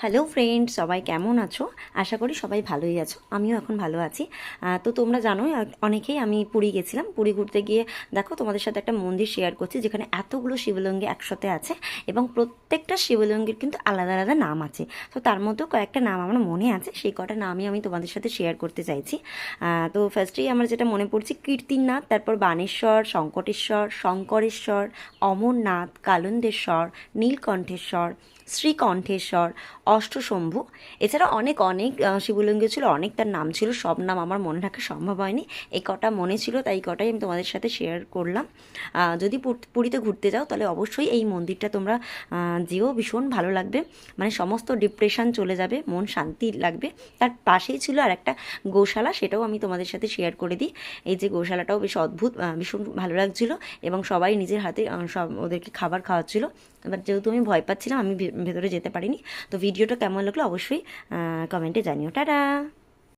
Hello friend, সবাই কেমন আছো? আশা করি সবাই ভালোই আছো। আমিও এখন ভালো আছি। তো তোমরা জানোই অনেকেই আমি পুরী গেছিলাম। পুরী ঘুরতে গিয়ে দেখো তোমাদের সাথে একটা মন্দির শেয়ার করছি যেখানে এতগুলো শিবলিঙ্গ একসাথে আছে এবং প্রত্যেকটা শিবলিঙ্গের কিন্তু আলাদা আলাদা নাম আছে। তো তার মধ্যেও কয়েকটা নাম আমার মনে আছে, সেই কটা নামই আমি তোমাদের সাথে শেয়ার করতে চাইছি। তো ফার্স্টেই আমার যেটা মনে পড়ছে কীর্তিনাথ, তারপর বানেশ্বর, শঙ্কটেশ্বর, শঙ্করেশ্বর, অমরনাথ, কালন্দেশ্বর, নীলকণ্ঠেশ্বর, শ্রীকণ্ঠেশ্বর, অষ্টশম্ভু। এছাড়া অনেক অনেক শিবলিঙ্গ ছিল, অনেক তার নাম ছিল, সব নাম আমার মনে রাখা সম্ভব হয়নি। এই কটা মনে ছিল তাই এই কটাই আমি তোমাদের সাথে শেয়ার করলাম। যদি পুরীতে ঘুরতে যাও তাহলে অবশ্যই এই মন্দিরটা তোমরা যেও, ভীষণ ভালো লাগবে। মানে সমস্ত ডিপ্রেশন চলে যাবে, মন শান্তি লাগবে। তার পাশেই ছিল আর একটা গোশালা, সেটাও আমি তোমাদের সাথে শেয়ার করে দিই। এই যে গোশালাটাও বেশ অদ্ভুত, ভীষণ ভালো লাগছিল এবং সবাই নিজের হাতে সব ওদেরকে খাবার খাওয়াচ্ছিল। এবার যেহেতু আমি ভয় পাচ্ছিলাম, আমি ভেতরে যেতে পারিনি। তো ভিডিওটা কেমন লাগলো অবশ্যই কমেন্টে জানিও। টাটা।